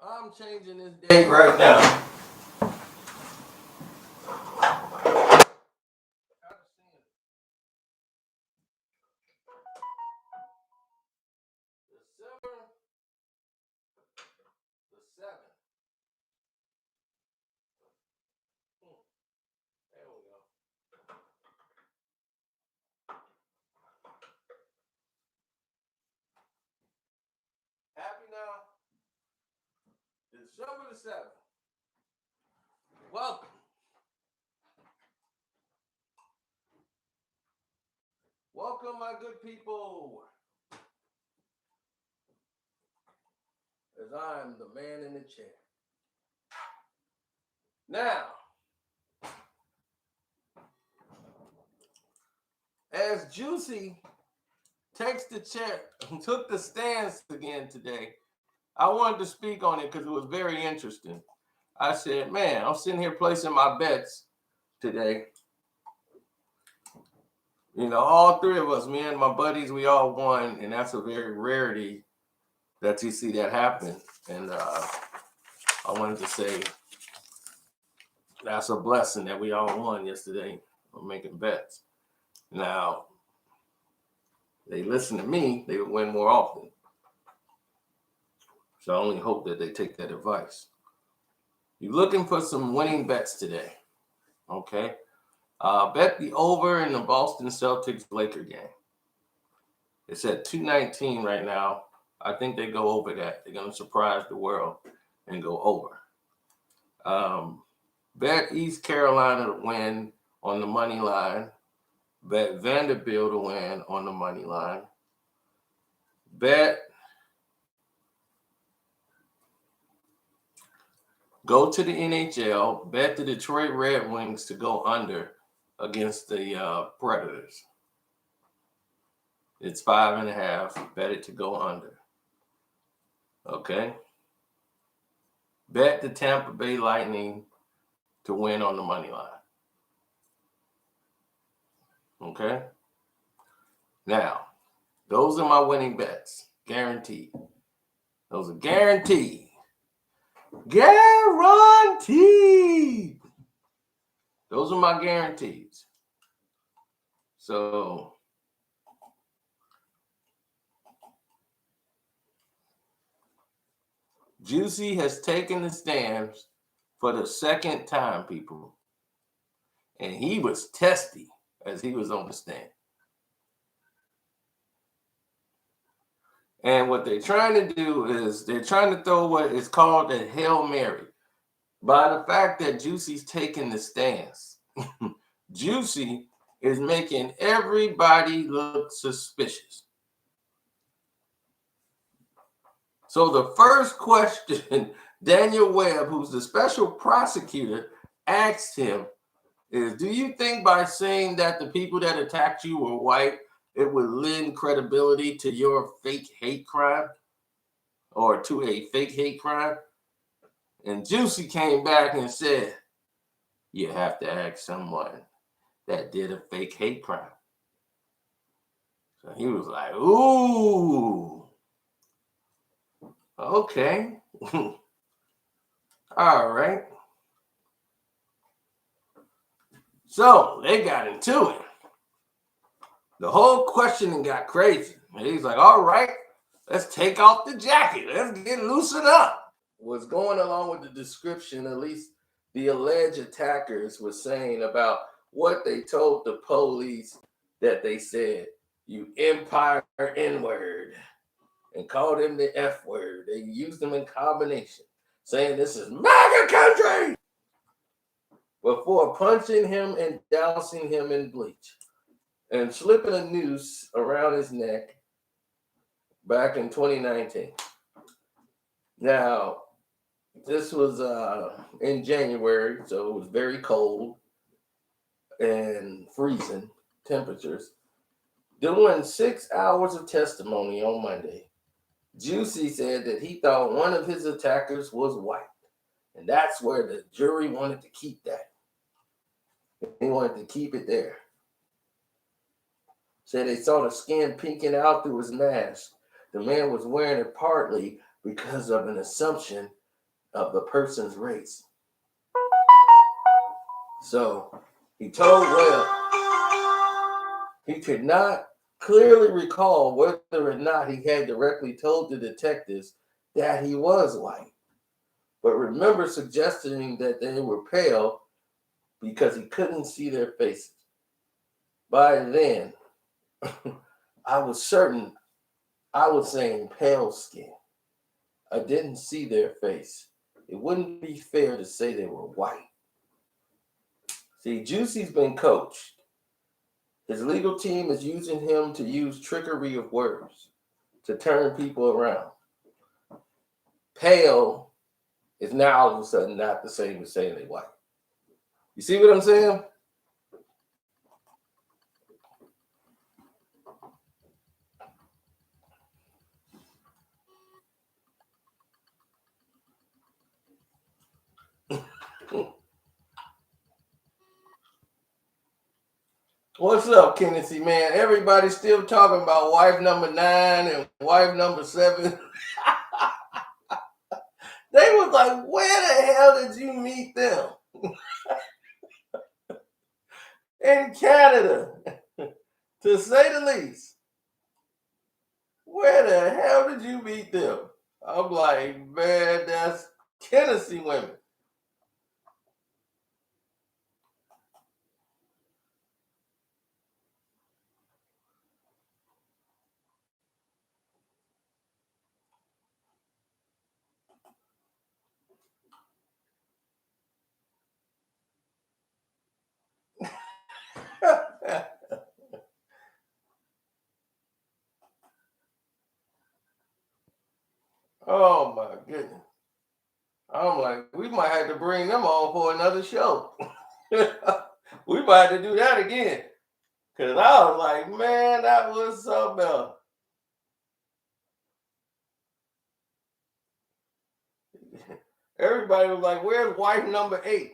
I'm changing this date right now. December the 7th. There we go. Happy now? December the 7th. Welcome. Welcome, my good people. As I am the man in the chair. Now, as Jussie takes the chair, took the stance again today, I wanted to speak on it because it was very interesting. I said, man, I'm sitting here placing my bets today. You know, all three of us, me and my buddies, we all won, and that's a very rarity that you see that happen. And I wanted to say that's a blessing that we all won yesterday on making bets. Now, they listen to me, they would win more often. So I only hope that they take that advice. You're looking for some winning bets today, okay? Bet the over in the Boston Celtics-Laker game. It's at 219 right now. I think they go over that. They're going to surprise the world and go over. Bet East Carolina to win on the money line. Bet Vanderbilt to win on the money line. Go to the NHL. Bet the Detroit Red Wings to go under against the Predators. It's 5.5. Bet it to go under. Okay. Bet the Tampa Bay Lightning to win on the money line. Okay. Now, those are my winning bets. Guaranteed. Those are guaranteed. Guaranteed. Those are my guarantees. So, Jussie has taken the stands for the second time, people. And he was testy as he was on the stand. And what they're trying to do is they're trying to throw what is called a Hail Mary. By the fact that Jussie's taking the stance, Jussie is making everybody look suspicious. So the first question Daniel Webb, who's the special prosecutor, asked him is, do you think by saying that the people that attacked you were white, it would lend credibility to your fake hate crime or to a fake hate crime? And Jussie came back and said, you have to ask someone that did a fake hate crime. So he was like, ooh, okay. All right. So they got into it. The whole questioning got crazy. And he's like, all right, let's take off the jacket. Let's get loosened up. Was going along with the description, at least the alleged attackers were saying about what they told the police that they said, you empire N-word, and called him the F word. They used them in combination, saying this is MAGA country, before punching him and dousing him in bleach and slipping a noose around his neck back in 2019. Now, this was in January, so it was very cold and freezing temperatures. During 6 hours of testimony on Monday, Jussie said that he thought one of his attackers was white. And that's where the jury wanted to keep that. They wanted to keep it there. Said they saw the skin peeking out through his mask. The man was wearing it partly because of an assumption of the person's race. So he told Webb he could not clearly recall whether or not he had directly told the detectives that he was white, but remember suggesting that they were pale because he couldn't see their faces. By then, I was certain I was saying pale skin. I didn't see their face. It wouldn't be fair to say they were white. See, Jussie's been coached. His legal team is using him to use trickery of words to turn people around. Pale is now all of a sudden not the same as saying they white. You see what I'm saying? What's up, Kennedy, man? Everybody's still talking about wife number 9 and wife number 7. They was like, where the hell did you meet them? In Canada, to say the least. Where the hell did you meet them? I'm like, man, that's Tennessee women. Oh my goodness. I'm like, we might have to bring them on for another show. We might have to do that again. Cause I was like, man, that was something else. Everybody was like, where's wife number 8?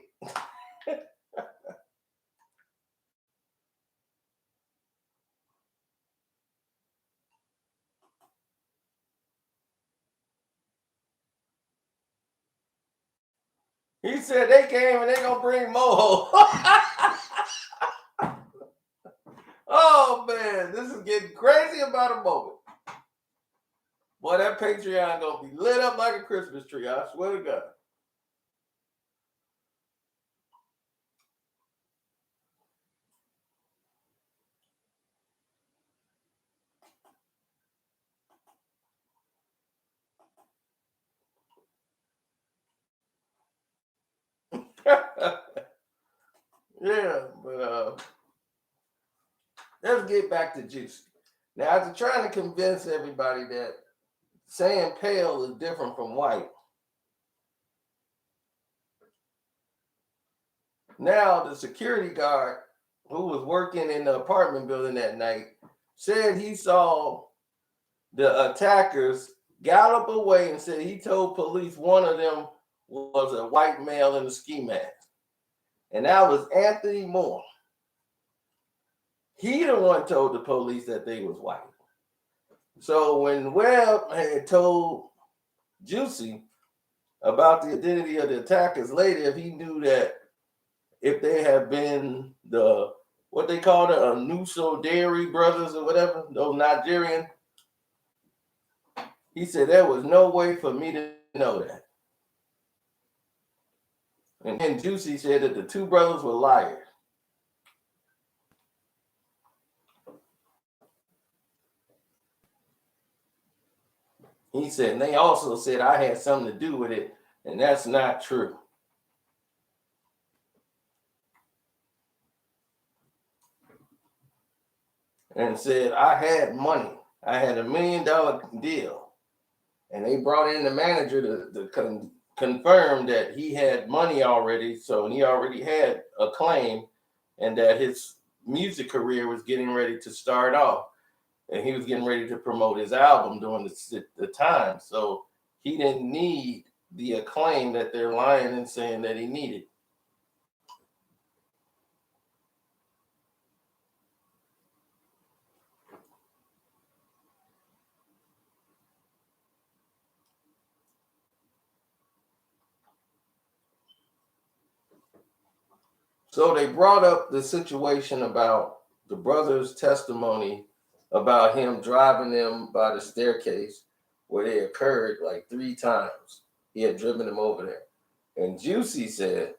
He said they came and they gonna bring Moho. Oh man, this is getting crazy about a moment. Boy, that Patreon gonna be lit up like a Christmas tree. I swear to God. Yeah, but let's get back to Jussie. Now, after trying to convince everybody that saying pale is different from white, now the security guard who was working in the apartment building that night said he saw the attackers gallop away and said he told police one of them was a white male in a ski mask. And that was Anthony Moore. He the one told the police that they was white. So when Webb had told Jussie about the identity of the attackers later, if he knew that if they had been the what they call the Anuso Dairy brothers or whatever, those Nigerian, he said there was no way for me to know that. And then Jussie said that the two brothers were liars. He said, and they also said I had something to do with it, and that's not true. And said, I had money. I had $1 million deal. And they brought in the manager to confirm that he had money already. So he already had a claim and that his music career was getting ready to start off. And he was getting ready to promote his album during the time. So he didn't need the acclaim that they're lying and saying that he needed. So they brought up the situation about the brother's testimony about him driving them by the staircase where they occurred like 3 times. He had driven them over there. And Jussie said,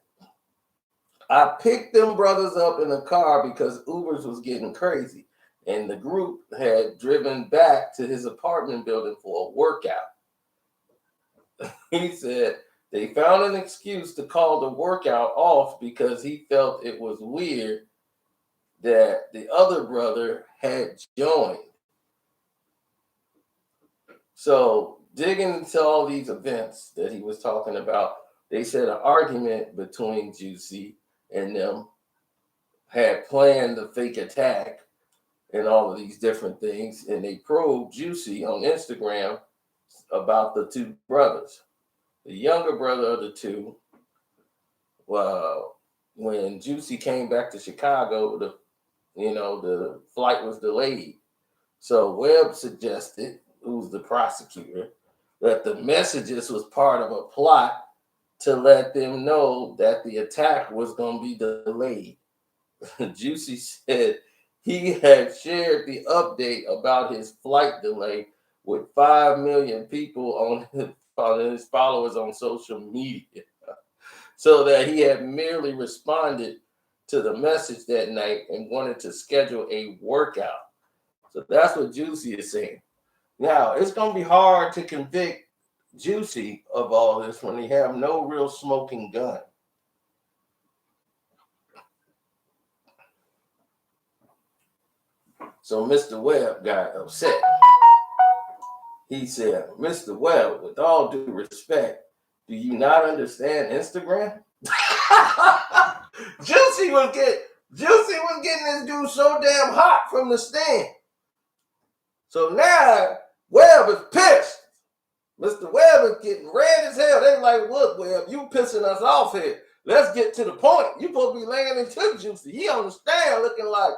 I picked them brothers up in a car because Ubers was getting crazy. And the group had driven back to his apartment building for a workout. He said they found an excuse to call the workout off because he felt it was weird that the other brother had joined. So, digging into all these events that he was talking about, they said an argument between Jussie and them had planned the fake attack and all of these different things. And they probed Jussie on Instagram about the two brothers. The younger brother of the two, when Jussie came back to Chicago, the flight was delayed. So Webb suggested, who's the prosecutor, that the messages was part of a plot to let them know that the attack was going to be delayed. Jussie said he had shared the update about his flight delay with 5 million people on his followers on social media, so that he had merely responded to the message that night and wanted to schedule a workout. So that's what Jussie is saying. Now, it's going to be hard to convict Jussie of all this when they have no real smoking gun. So Mr. Webb got upset. He said, Mr. Webb, with all due respect, do you not understand Instagram? Jussie was getting this dude so damn hot from the stand. So now Webb is pissed. Mr. Webb is getting red as hell. They like, look, Webb, you pissing us off here. Let's get to the point. You supposed to be laying into Jussie. He on the stand looking like,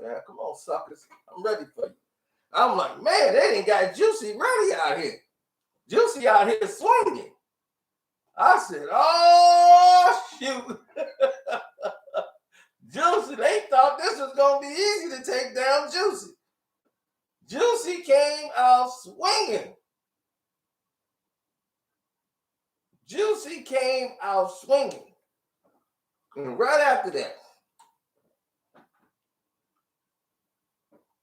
yeah, come on, suckers. I'm ready for you. I'm like, man, they ain't got Jussie ready out here. Jussie out here swinging. I said, oh, shoot. Jussie, they thought this was going to be easy to take down Jussie. Jussie came out swinging. Jussie came out swinging. And right after that,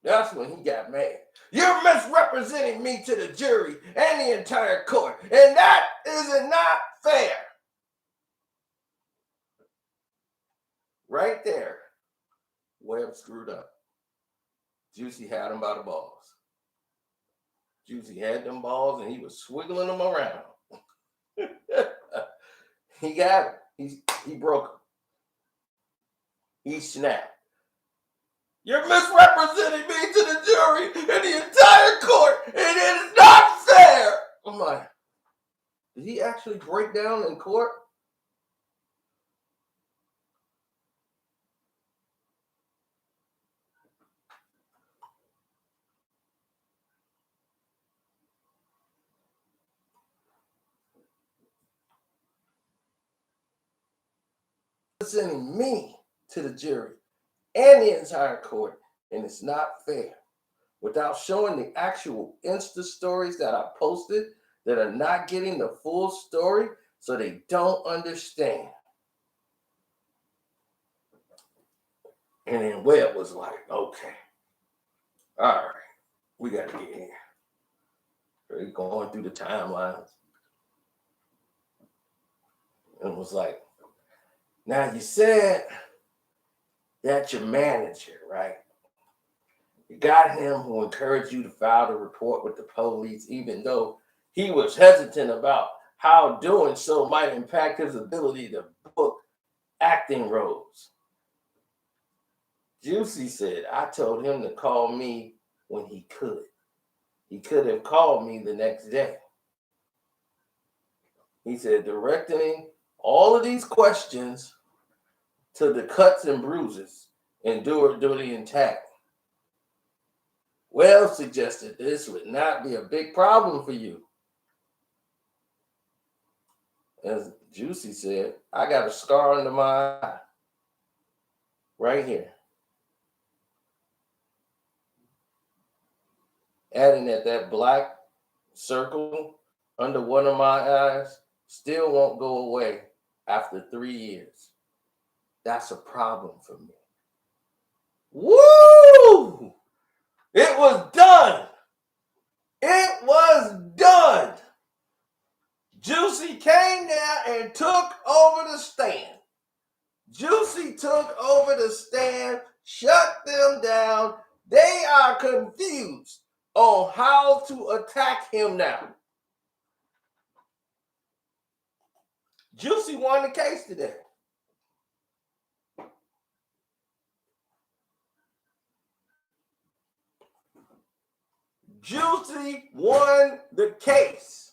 that's when he got mad. You're misrepresenting me to the jury and the entire court, and that is not fair. Right there, Webb screwed up. Jussie had him by the balls. Jussie had them balls, and he was swiggling them around. He got him. He broke him. He snapped. You're misrepresenting me to the jury and the entire court, and it is not fair. I'm like, did he actually break down in court? Sending me to the jury and the entire court, and it's not fair, without showing the actual Insta stories that I posted that are not getting the full story, so they don't understand. And then Webb was like, okay, all right, we got to get here. They're going through the timelines. And was like, now you said that your manager, right? You got him who encouraged you to file the report with the police, even though he was hesitant about how doing so might impact his ability to book acting roles. Jussie said, I told him to call me when he could. He could have called me the next day. He said, directing all of these questions to the cuts and bruises endured during the attack. Well suggested this would not be a big problem for you. as Jussie said, I got a scar under my eye. Right here. Adding that black circle under one of my eyes still won't go away after 3 years. That's a problem for me. Woo! It was done. It was done. Jussie came down and took over the stand. Jussie took over the stand, shut them down. They are confused on how to attack him now. Jussie won the case today. Jussie won the case.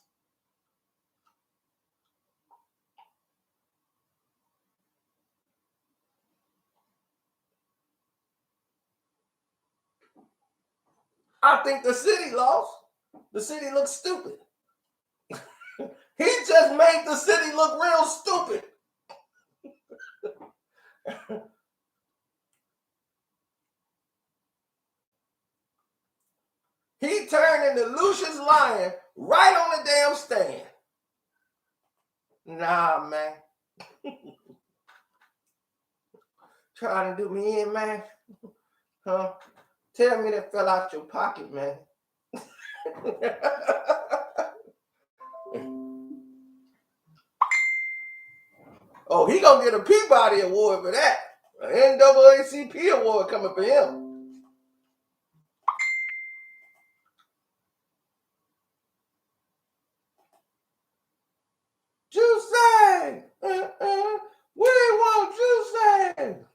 I think the city lost. The city looks stupid. He just made the city look real stupid. He turned into Lucius Lyon right on the damn stand. Nah, man. Trying to do me in, man. Huh? Tell me that fell out your pocket, man. Oh, he gonna get a Peabody Award for that. An NAACP award coming for him. Jussie! We want Jussie!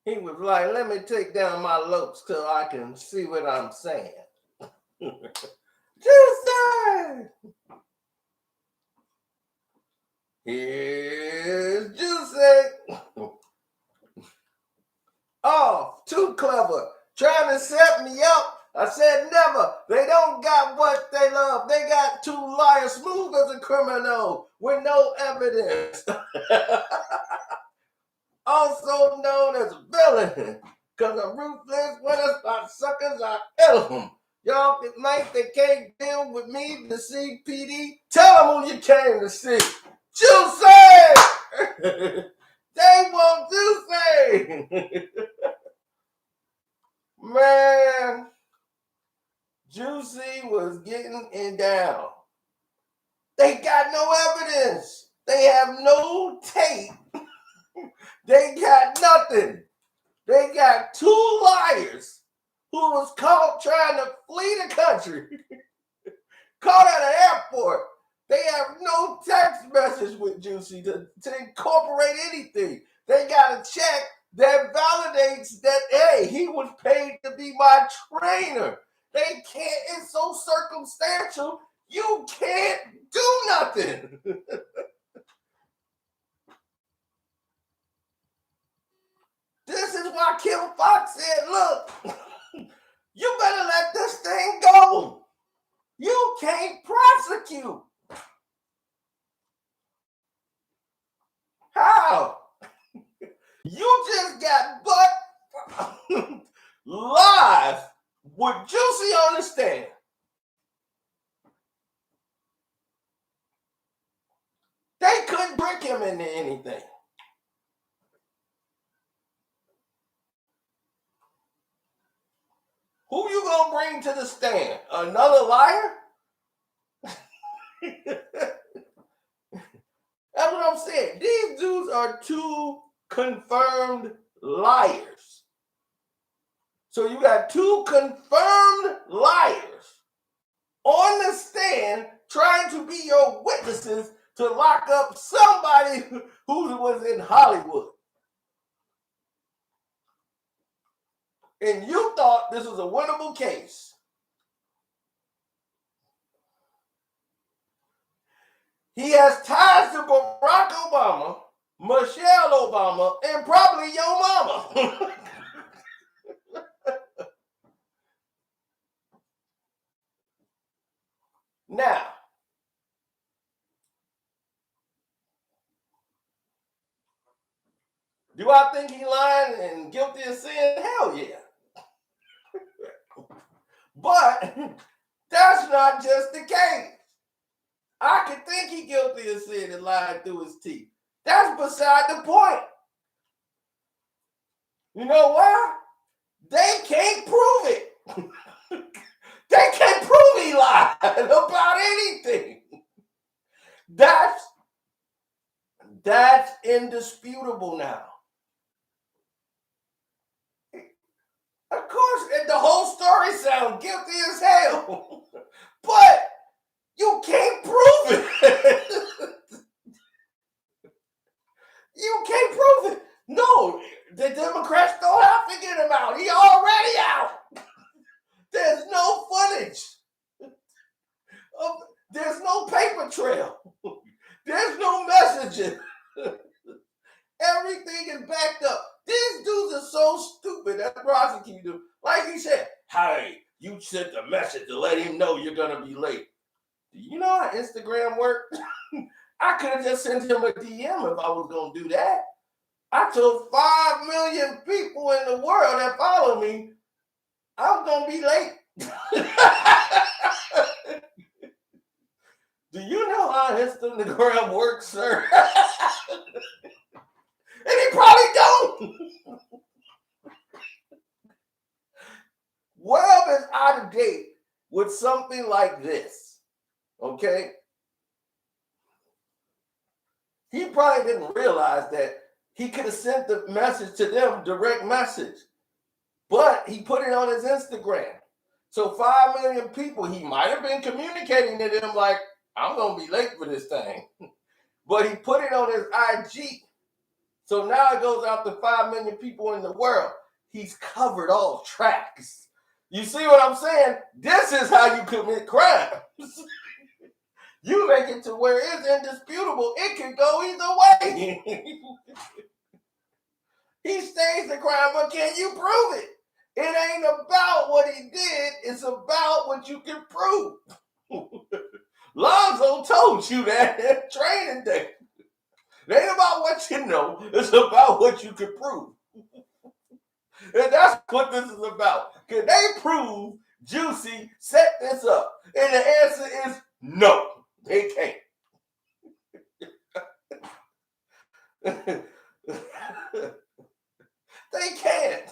He was like, let me take down my lopes till I can see what I'm saying. Jussie! Here's Jussie. Oh, too clever. Trying to set me up. I said never. They don't got what they love. They got two liars, smooth as a criminal with no evidence. Also known as a villain. Because I'm ruthless when I start suckers, I ill them. Y'all think they can't deal with me, the CPD? Tell them who you came to see. Jussie! They want Jussie! Man, Jussie was getting it down. They got no evidence. They have no tape. They got nothing. They got two liars who was caught trying to flee the country. Caught at an airport. They have no text message with Jussie to incorporate anything. They got a check that validates that, hey, he was paid to be my trainer. They can't, it's so circumstantial, you can't do nothing. This is why Kim Fox said, look, you better let this thing go. You can't prosecute. How? You just got butt live with Jussie on the stand. They couldn't trick him into anything. Who you gonna bring to the stand? Another liar? That's what I'm saying. These dudes are two confirmed liars. So you got two confirmed liars on the stand trying to be your witnesses to lock up somebody who was in Hollywood. And you thought this was a winnable case. He has ties to Barack Obama, Michelle Obama, and probably your mama. Now, Do I think he lying and guilty of sin? Hell yeah. But that's not just the case. I can think he guilty of sin and lying through his teeth. That's beside the point. You know why? They can't prove it. They can't prove he lied about anything. That's indisputable now. Of course, the whole story sounds guilty as hell, but you can't prove it. You can't prove it. No, the Democrats don't have to get him out. He already out. There's no footage. There's no paper trail. There's no messaging. Everything is backed up. These dudes are so stupid, that prosecutor. Like he said, hey, you sent a message to let him know you're going to be late. Do you know how Instagram works? I could have just sent him a DM if I was going to do that. I told 5 million people in the world that follow me, I'm going to be late. Do you know how Instagram works, sir? And he probably don't. Webb is out of date with something like this, okay? He probably didn't realize that he could have sent the message to them, direct message, but he put it on his Instagram. So 5 million people, he might have been communicating to them like, I'm going to be late for this thing. But he put it on his IG. So now it goes out to 5 million people in the world. He's covered all tracks. You see what I'm saying? This is how you commit crimes. You make it to where it's indisputable. It can go either way. He stays the crime, but can you prove it? It ain't about what he did. It's about what you can prove. Lonzo told you that at training day. It ain't about what you know. It's about what you can prove. And that's what this is about. Can they prove Jussie set this up? And the answer is no, they can't. They can't.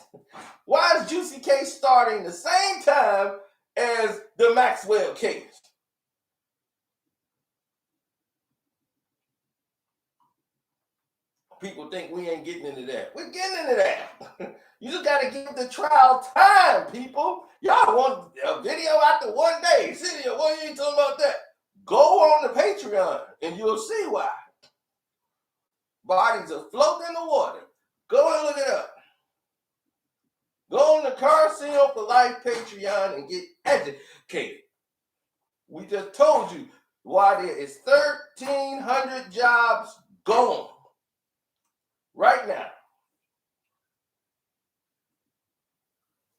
Why is Jussie case starting the same time as the Maxwell case? People think we ain't getting into that. We're getting into that. You just got to give the trial time, people. Y'all want a video after one day. See, what are you talking about that? Go on the Patreon and you'll see why. Bodies are floating in the water. Go and look it up. Go on the Carcino for Life Patreon and get educated. We just told you why there is 1,300 jobs gone right now.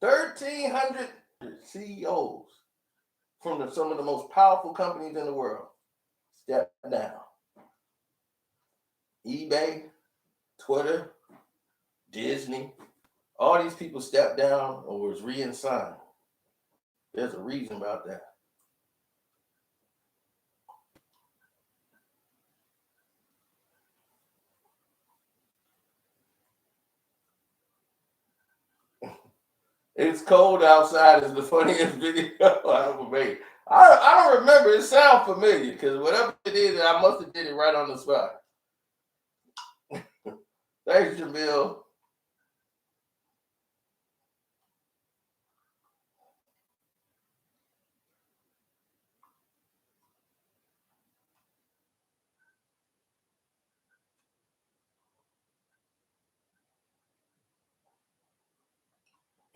1,300 CEOs from some of the most powerful companies in the world step down. eBay, Twitter, Disney, all these people stepped down or was re-assigned. There's a reason about that. It's cold outside is the funniest video I ever made. I don't remember. It sounds familiar because whatever it is, I must have did it right on the spot. Thanks, Jamil.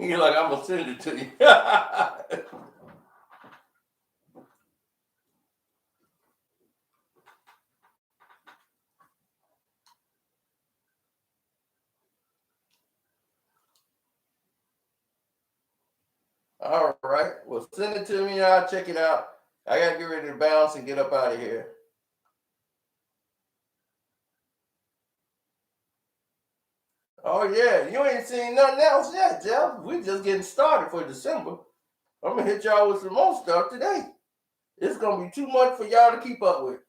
You're like, I'm going to send it to you. All right. Well, send it to me and I'll check it out. I got to get ready to bounce and get up out of here. Oh yeah, you ain't seen nothing else yet, Jeff. We just getting started for December. I'm gonna hit y'all with some more stuff today. It's gonna be too much for y'all to keep up with.